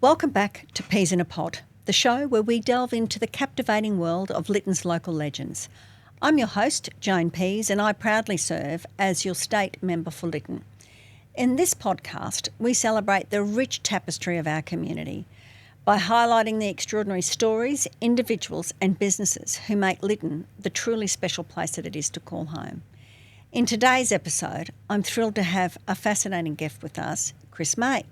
Welcome back to Peas in a Pod, the show where we delve into the captivating world of Lytton's local legends. I'm your host, Joan Peas, and I proudly serve as your state member for Lytton. In this podcast, we celebrate the rich tapestry of our community by highlighting the extraordinary stories, individuals and businesses who make Lytton the truly special place that it is to call home. In today's episode, I'm thrilled to have a fascinating guest with us, Chris May.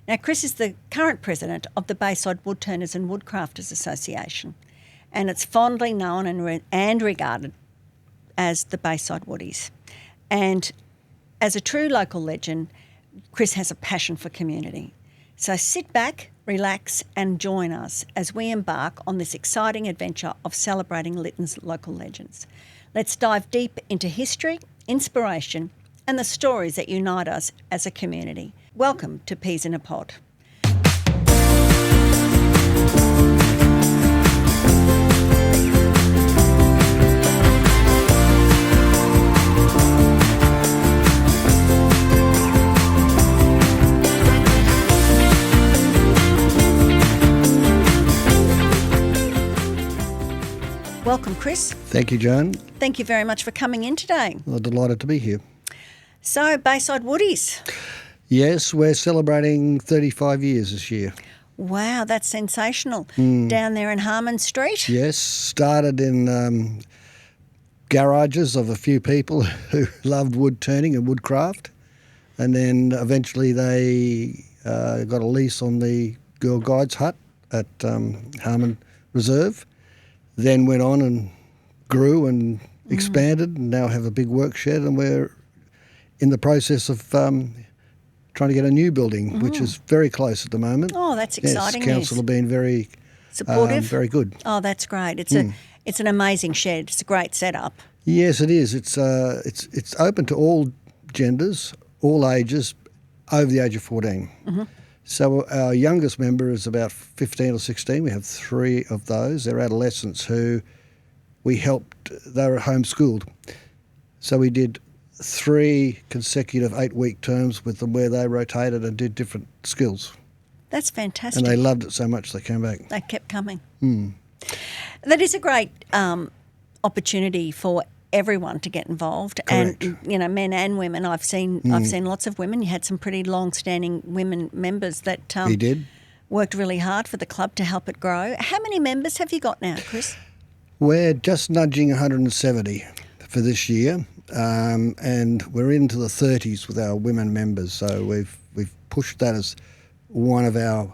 Now, Chris is the current president of the Bayside Woodturners and Woodcrafters Association, and it's fondly known and regarded as the Bayside Woodies. And as a true local legend, Chris has a passion for community. So sit back, relax and join us as we embark on this exciting adventure of celebrating Lytton's local legends. Let's dive deep into history, inspiration and the stories that unite us as a community. Welcome to Peas in a Pod. Welcome, Chris. Thank you, Joan. Thank you very much for coming in today. Well, delighted to be here. So, Bayside Woodies. Yes, we're celebrating 35 years this year. Wow, that's sensational. Down there in Harmon Street? Yes, started in garages of a few people who loved wood turning and woodcraft, and then eventually they got a lease on the Girl Guides hut at Harmon Reserve, then went on and grew and expanded and now have a big work shed, and we're in the process of trying to get a new building, which is very close at the moment. Oh, that's exciting. Yes, council have been very supportive. Very good. Oh, that's great. It's an amazing shed. It's a great setup. Yes, it is. It's open to all genders, all ages, over the age of 14. So our youngest member is about 15 or 16. We have 3 of those. They're adolescents who we helped. They were homeschooled. So we did 3 consecutive 8-week terms with them where they rotated and did different skills. That's fantastic. And they loved it so much they came back. They kept coming. That is a great opportunity for everyone to get involved. Correct. And you know, men and women. I've seen lots of women. You had some pretty long-standing women members that We did. worked really hard for the club to help it grow. How many members have you got now, Chris? We're just nudging 170 for this year, and we're into the 30s with our women members. So we've pushed that as one of our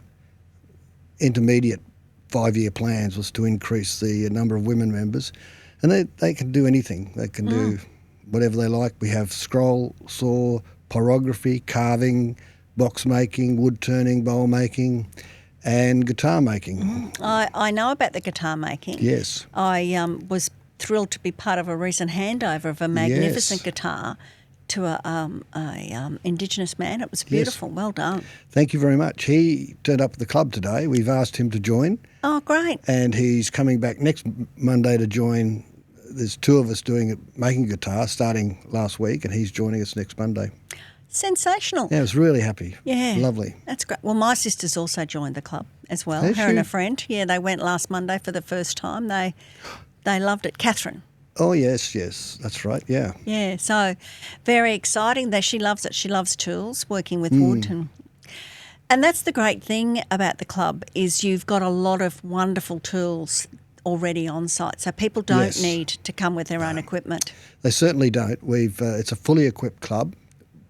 intermediate 5-year plans, was to increase the number of women members. And they can do anything. They can do whatever they like. We have scroll saw, pyrography, carving, box making, wood turning, bowl making, and guitar making. I know about the guitar making. Yes. I was thrilled to be part of a recent handover of a magnificent guitar to a Indigenous man. It was beautiful. Yes. Well done. Thank you very much. He turned up at the club today. We've asked him to join. Oh, great. And he's coming back next Monday to join. There's 2 of us doing it, making guitar, starting last week, and he's joining us next Monday. Sensational. Yeah, I was really happy. Yeah. Lovely. That's great. Well, my sister's also joined the club as well, Has her she? and a friend. Yeah, they went last Monday for the first time. They loved it. Catherine. Oh, yes, that's right, yeah. Yeah, so very exciting. She loves it. She loves tools, working with wood. And that's the great thing about the club, is you've got a lot of wonderful tools already on site, so people don't need to come with their own equipment. They certainly don't. It's a fully equipped club.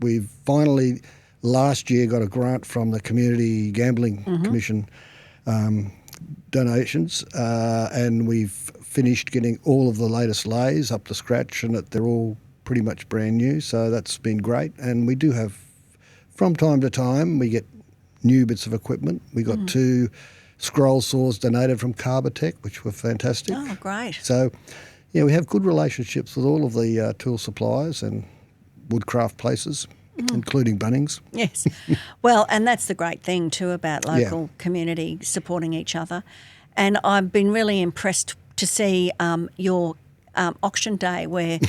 We've finally last year got a grant from the Community Gambling Commission donations, and we've finished getting all of the latest lathes up to scratch, and they're all pretty much brand new, so that's been great. And we do have, from time to time, we get new bits of equipment. We got 2 scroll saws donated from Carbotech, which were fantastic. Oh, great. So, yeah, we have good relationships with all of the tool suppliers and woodcraft places, including Bunnings. Yes. Well, and that's the great thing too about local community supporting each other. And I've been really impressed to see your auction day where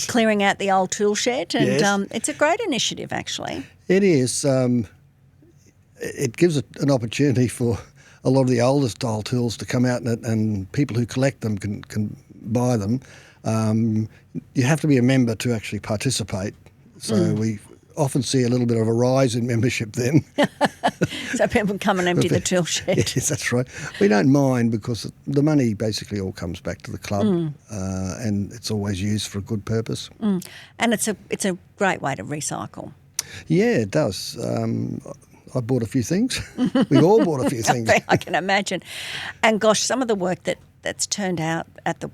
clearing out the old tool shed, and it's a great initiative actually. It is. it gives an opportunity for a lot of the older style tools to come out, and people who collect them can buy them. You have to be a member to actually participate. So we often see a little bit of a rise in membership then. So people come and empty the tool shed. Yes, that's right. We don't mind because the money basically all comes back to the club, and it's always used for a good purpose. And it's a great way to recycle. Yeah, it does. I bought a few things. We've all bought a few things. I can imagine. And gosh, some of the work that's turned out at the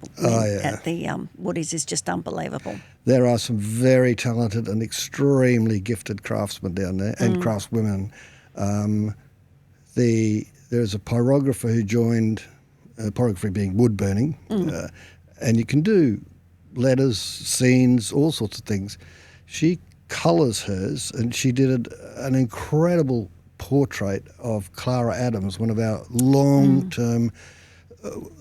Woodies is just unbelievable. There are some very talented and extremely gifted craftsmen down there, and craftswomen. There's a pyrographer who joined, pyrography being wood burning, and you can do letters, scenes, all sorts of things. She colours hers, and she did an incredible portrait of Clara Adams, one of our long-term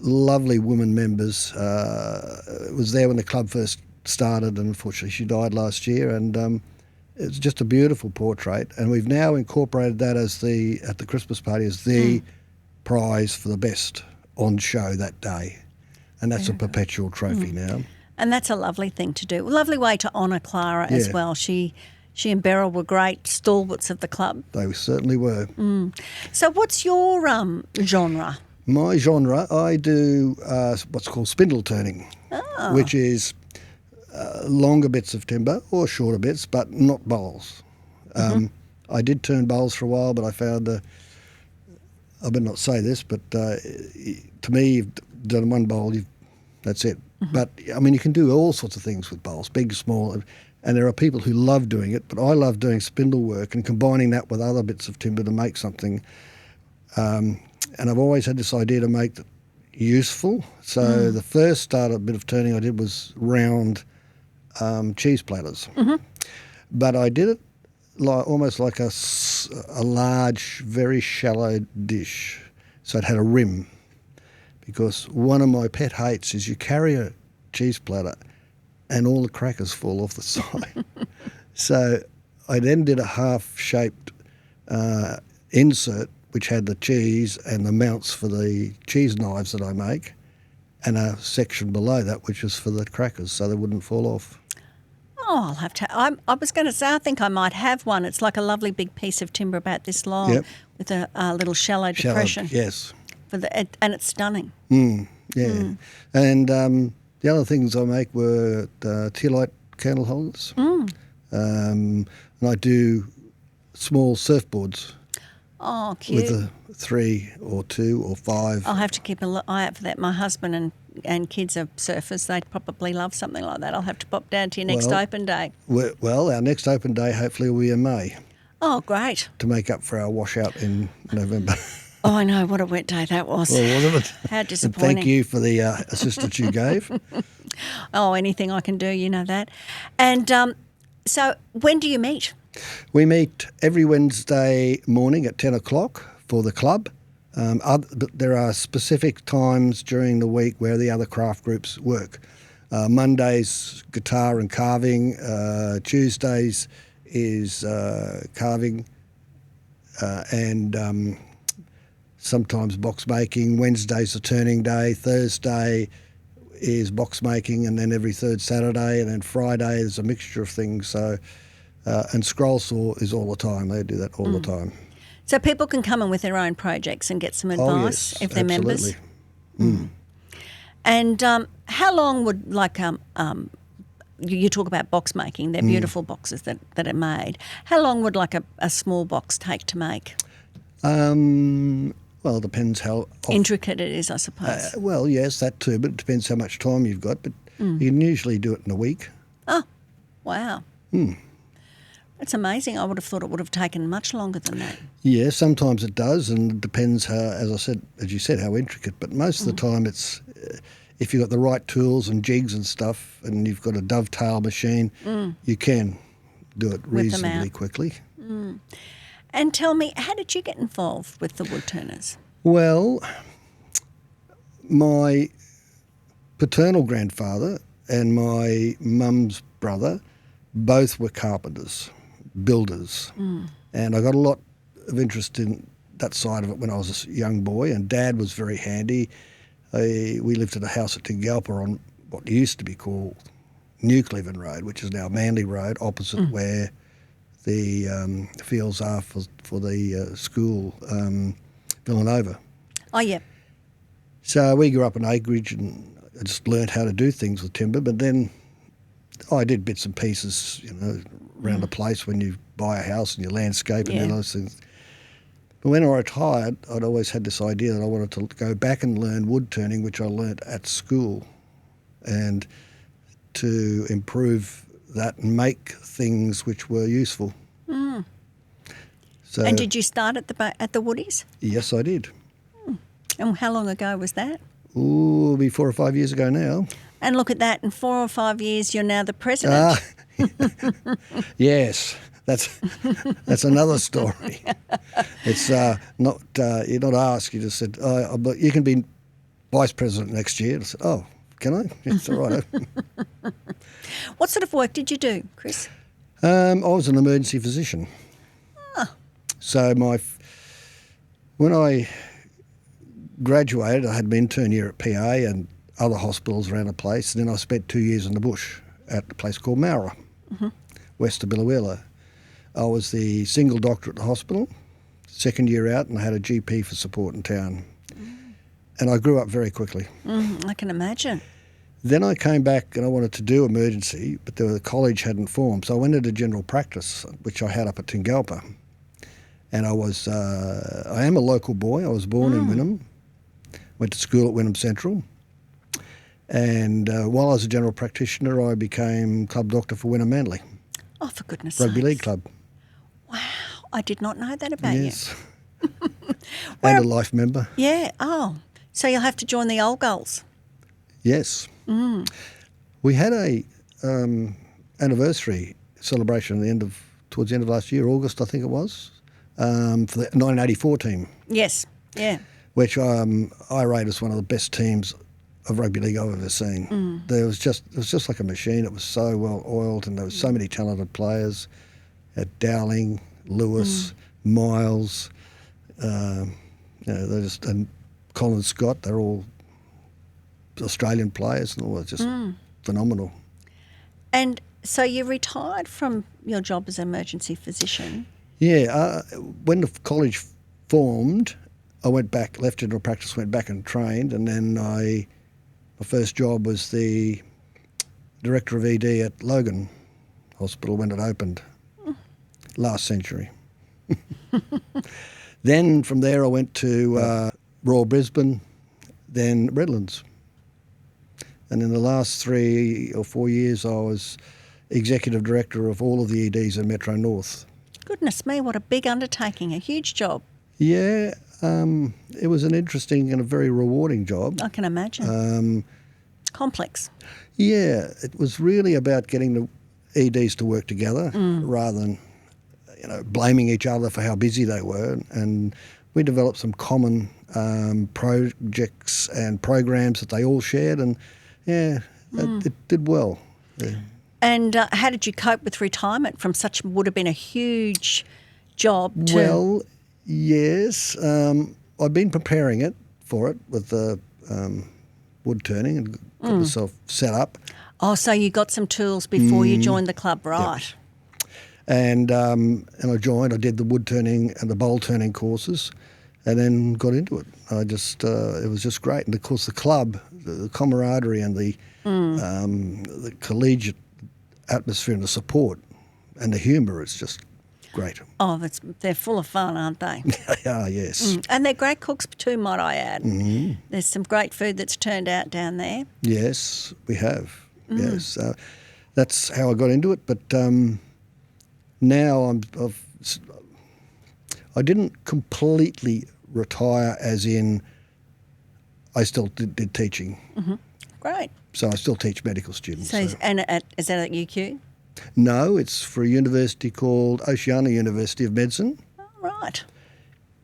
lovely women members. Was there when the club first started, and unfortunately she died last year, and it's just a beautiful portrait, and we've now incorporated that at the Christmas party as the prize for the best on show that day, and that's a perpetual trophy now. And that's a lovely thing to do. A lovely way to honour Clara as well. She and Beryl were great stalwarts of the club. They certainly were. So what's your genre? My genre, I do what's called spindle turning, which is longer bits of timber or shorter bits, but not bowls. I did turn bowls for a while, but I found, I better not say this, but to me, you've done one bowl, that's it. But, I mean, you can do all sorts of things with bowls, big, small, and there are people who love doing it, but I love doing spindle work and combining that with other bits of timber to make something. And I've always had this idea to make it useful. So the first started bit of turning I did was round cheese platters. But I did it almost like a large, very shallow dish. So it had a rim. Because one of my pet hates is you carry a cheese platter and all the crackers fall off the side. So I then did a half-shaped insert which had the cheese and the mounts for the cheese knives that I make, and a section below that which is for the crackers so they wouldn't fall off. Oh, I'll have to. I was going to say, I think I might have one. It's like a lovely big piece of timber about this long with a little shallow depression. Yes. And it's stunning. And the other things I make were tea light candle holders. And I do small surfboards. Oh, cute. With a 3 or 2 or 5. I'll have to keep an eye out for that. My husband and kids are surfers. They'd probably love something like that. I'll have to pop down to your next open day. Well, our next open day hopefully will be in May. Oh, great. To make up for our washout in November. Oh, I know. What a wet day that was. Well, wasn't it? How disappointing. And thank you for the assistance you gave. Oh, anything I can do, you know that. And so when do you meet? We meet every Wednesday morning at 10 o'clock for the club. But there are specific times during the week where the other craft groups work. Mondays, guitar and carving. Tuesdays is carving and sometimes box making. Wednesday's a turning day. Thursday is box making, and then every third Saturday, and then Friday is a mixture of things. So, and scroll saw is all the time. They do that all the time. So people can come in with their own projects and get some advice if they're members. And how long would you talk about box making? They're beautiful boxes that are made. How long would a small box take to make? Well, it depends how intricate it is, I suppose. Well, yes, that too, but it depends how much time you've got. But you can usually do it in a week. Oh, wow. That's amazing. I would have thought it would have taken much longer than that. Yeah, sometimes it does, and it depends how, as you said, how intricate. But most of the time it's, if you've got the right tools and jigs and stuff, and you've got a dovetail machine, you can do it reasonably quickly. And tell me, how did you get involved with the woodturners? Well, my paternal grandfather and my mum's brother both were carpenters, builders, and I got a lot of interest in that side of it when I was a young boy, and Dad was very handy. We lived in a house at Tingalpa on what used to be called New Cleveland Road, which is now Manly Road, opposite where the fields are for the school, Villanova. Oh, yeah. So we grew up in acreage and I just learned how to do things with timber, but then I did bits and pieces, around the place when you buy a house and you landscape and those things. But when I retired, I'd always had this idea that I wanted to go back and learn wood turning, which I learnt at school, and to improve that and make things which were useful. So, And did you start at the Woodies? Yes, I did. And how long ago was that? Ooh, it'll be 4 or 5 years ago now. And look at that, in 4 or 5 years, you're now the president. Yes, that's another story. It's not you're not asked. You just said, but you can be vice president next year. I said, oh, can I? It's all right. What sort of work did you do, Chris? I was an emergency physician. So when I graduated, I had my intern year at PA and other hospitals around the place, and then I spent 2 years in the bush at a place called Mowra, west of Billawheeler. I was the single doctor at the hospital, second year out, and I had a GP for support in town. And I grew up very quickly. I can imagine. Then I came back and I wanted to do emergency, but the college hadn't formed. So I went into general practice, which I had up at Tingalpa. And I am a local boy. I was born in Wynnum, went to school at Wynnum Central. And while I was a general practitioner, I became club doctor for Wynnum Manly. Oh, for goodness Rugby sakes. league club. Wow, I did not know that about Yes. you. And a life member. Yeah, so you'll have to join the old girls. Yes. We had a anniversary celebration towards the end of last year, August I think it was, for the 1984 team. Yes, yeah. Which I rate as one of the best teams of rugby league I've ever seen. It was just like a machine. It was so well oiled, and there were so many talented players. Dowling, Lewis, Miles, and Colin Scott. They're all Australian players, and all just phenomenal. And so you retired from your job as an emergency physician. Yeah, when the college formed, I went back, left general practice, went back and trained, and then my first job was the director of ED at Logan Hospital when it opened last century. Then from there I went to Royal Brisbane, then Redlands. And in the last 3 or 4 years I was executive director of all of the EDs in Metro North. Goodness me, what a big undertaking, a huge job. Yeah, it was an interesting and a very rewarding job. I can imagine. Complex. Yeah, it was really about getting the EDs to work together rather than blaming each other for how busy they were. And we developed some common projects and programs that they all shared, and it did well. Yeah. And how did you cope with retirement from such would have been a huge job to... Well, yes. I've been preparing for it with the wood turning and got myself set up. Oh, so you got some tools before you joined the club, right? Yep. And I joined. I did the wood turning and the bowl turning courses, and then got into it. It was just great. And of course, the club, the camaraderie, and the collegiate atmosphere and the support and the humour is just great. Oh, they're full of fun, aren't they? Yes. And they're great cooks too, might I add. There's some great food that's turned out down there. Yes, we have. Yes, that's how I got into it. But now I didn't completely retire, as in I still did teaching. Great. So I still teach medical students. So. And is that at UQ? No, it's for a university called Oceania University of Medicine. Oh, right.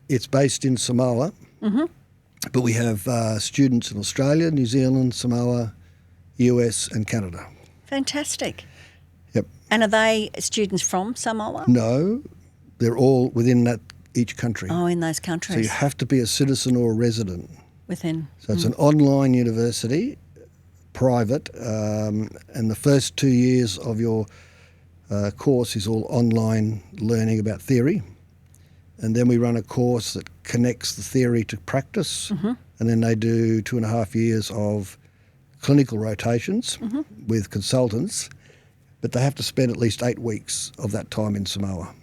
It's based in Samoa, but we have students in Australia, New Zealand, Samoa, US and Canada. Fantastic. Yep. And are they students from Samoa? No, they're all within that each country. Oh, in those So countries. you have to be a citizen or a resident. Within. So it's an online university, private, and the first 2 years of your course is all online learning about theory. And then we run a course that connects the theory to practice. And then they do 2.5 years of clinical rotations with consultants. But they have to spend at least 8 weeks of that time in Samoa.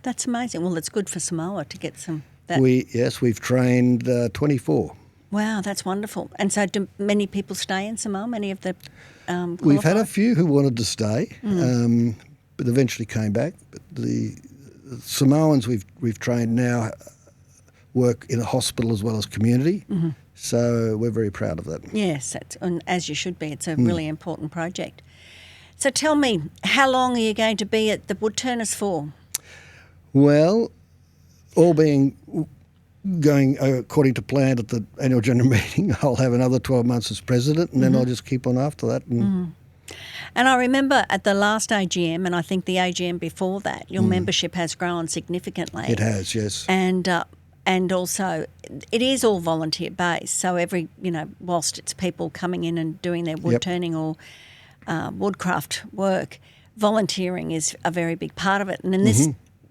That's amazing. Well, it's good for Samoa to get some. We've trained 24. Wow, that's wonderful. And so do many people stay in Samoa, many of the We've had a qualified? few who wanted to stay, but eventually came back. But the Samoans we've trained now work in a hospital as well as community, so we're very proud of that. Yes, and as you should be. It's a really important project. So tell me, how long are you going to be at the woodturners for? Well, all going according to plan at the annual general meeting, I'll have another 12 months as president, and then I'll just keep on after that. And I remember at the last AGM, and I think the AGM before that, your membership has grown significantly. It has, yes. And also, it is all volunteer based. So whilst it's people coming in and doing their wood turning or woodcraft work, volunteering is a very big part of it. And in this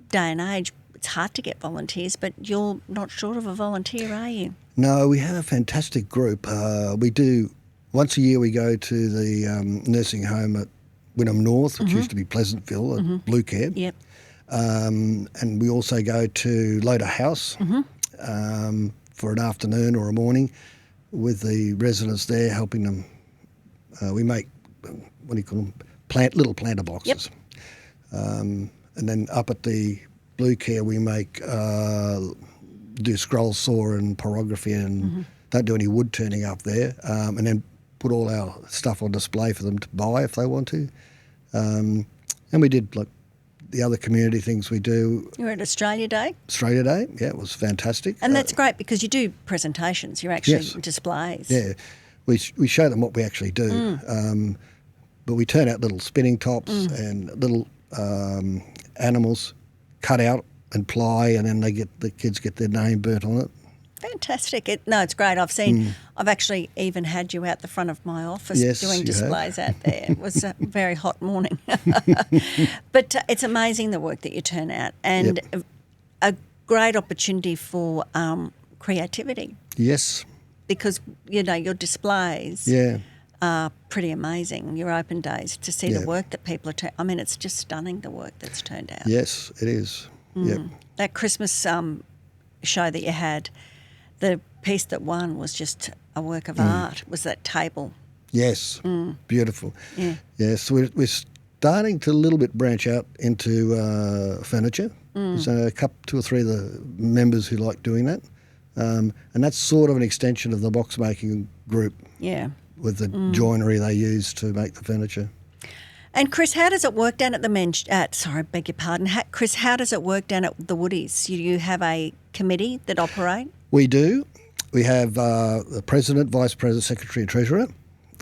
day and age, it's hard to get volunteers, but you're not short of a volunteer, are you? No, we have a fantastic group. We do, once a year we go to the nursing home at Wynnum North, which used to be Pleasantville, at Blue Care. Yep. And we also go to Loader House for an afternoon or a morning with the residents there, helping them. We make, what do you call them, little planter boxes. Yep. And then up at the Blue Care we make, do scroll saw and pyrography and don't do any wood turning up there, and then put all our stuff on display for them to buy if they want to. And we did like the other community things we do. You were at Australia Day? Australia Day, yeah, it was fantastic. And that's great because you do presentations, you're actually displays. Yeah, we show them what we actually do. But we turn out little spinning tops and little animals cut out and ply, and then the kids get their name burnt on it. Fantastic. It's great. I've actually even had you out the front of my office doing displays out there. It was a very hot morning. But it's amazing the work that you turn out, and a great opportunity for creativity. Yes. Because, your displays are pretty amazing, your open days, to see the work that people are it's just stunning, the work that's turned out. Yes, it is. Yep. That Christmas show that you had, the piece that won was just a work of art, was that table. Yes, beautiful. Yeah. Yes, we're starting to a little bit branch out into furniture. There's 2 or 3 of the members who like doing that. And that's sort of an extension of the box making group. Yeah. With the joinery they use to make the furniture. And Chris, how does it work down at Chris, how does it work down at the Woodies? You have a committee that operate? We do. We have the president, vice president, secretary and treasurer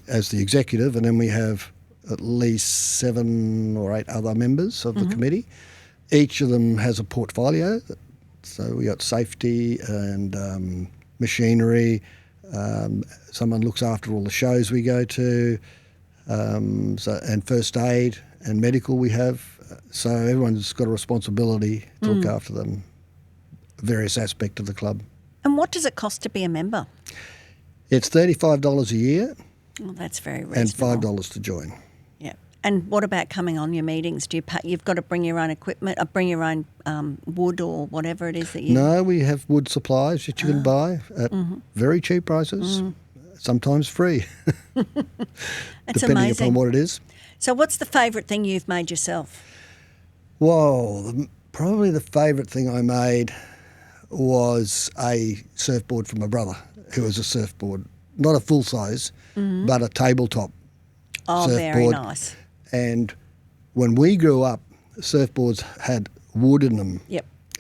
as the executive, and then we have at least 7 or 8 other members of the committee. Each of them has a portfolio. So we got safety and machinery. Someone looks after all the shows we go to, and first aid and medical we have. So everyone's got a responsibility to look after them, various aspects of the club. And what does it cost to be a member? It's $35 a year. Well, that's very reasonable. And $5 to join. Yeah. And what about coming on your meetings? Do you you've got to bring your own equipment, bring your own wood or whatever it is that you... No, we have wood supplies that you can buy at very cheap prices, sometimes free, depending upon what it is. So what's the favourite thing you've made yourself? Whoa, probably the favourite thing I made was a surfboard for my brother, who was a surfboard, not a full size, but a tabletop surfboard. Very nice. And when we grew up, surfboards had wood in them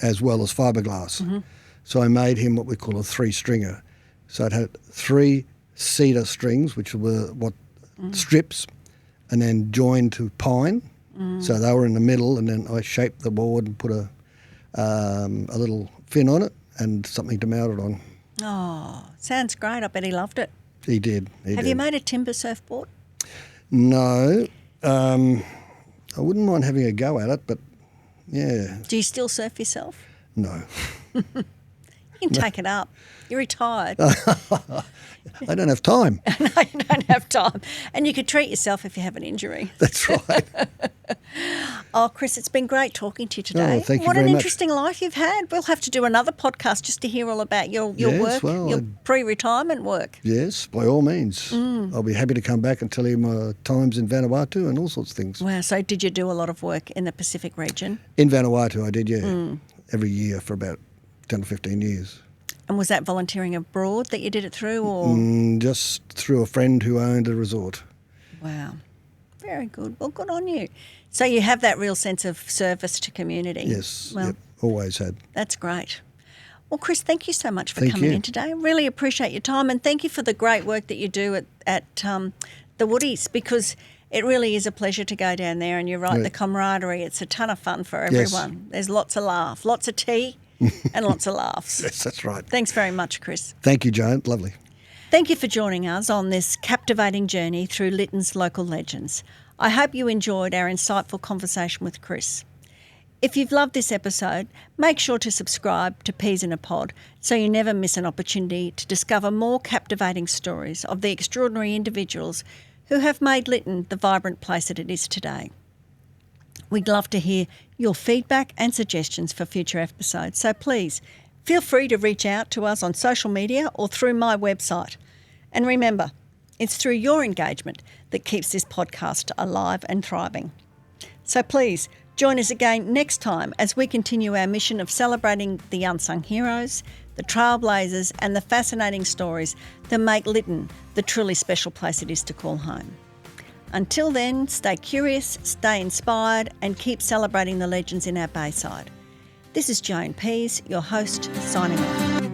as well as fiberglass. So I made him what we call a 3-stringer. So it had 3 cedar strings, which were strips, and then joined to pine. So they were in the middle, and then I shaped the board and put a a little fin on it, and something to mount it on. Oh, sounds great. I bet he loved it. He did. Have you made a timber surfboard? No. I wouldn't mind having a go at it, but yeah. Do you still surf yourself? No. You can take it up. You're retired. I don't have time. No, you don't have time. And you could treat yourself if you have an injury. That's right. Oh, Chris, it's been great talking to you today. Oh, thank you what very an much. interesting life you've had. We'll have to do another podcast just to hear all about your Yes, work, well, your pre-retirement work. Yes, by all means. I'll be happy to come back and tell you my times in Vanuatu and all sorts of things. Wow, so did you do a lot of work in the Pacific region? In Vanuatu I did, yeah. Every year for about 10 or 15 years. And was that volunteering abroad that you did it through? Or Just through a friend who owned a resort. Wow, very good. Well, good on you. So you have that real sense of service to community. Yes, Well, yep, always had. that's great. Well, Chris, thank you so much for Thank coming you. in today. Really appreciate your time, and thank you for the great work that you do at the Woodies, because it really is a pleasure to go down there. And you're right, Yeah. the camaraderie, it's a ton of fun for Yes. everyone. There's lots of laugh, lots of tea and lots of laughs. Yes, that's right. Thanks very much, Chris. Thank you, Joan. Lovely. Thank you for joining us on this captivating journey through Lytton's local legends. I hope you enjoyed our insightful conversation with Chris. If you've loved this episode, make sure to subscribe to Peas in a Pod so you never miss an opportunity to discover more captivating stories of the extraordinary individuals who have made Lytton the vibrant place that it is today. We'd love to hear your feedback and suggestions for future episodes, so please feel free to reach out to us on social media or through my website. And remember, it's through your engagement that keeps this podcast alive and thriving. So please join us again next time as we continue our mission of celebrating the unsung heroes, the trailblazers and the fascinating stories that make Lytton the truly special place it is to call home. Until then, stay curious, stay inspired and keep celebrating the legends in our Bayside. This is Joan Pease, your host, signing off.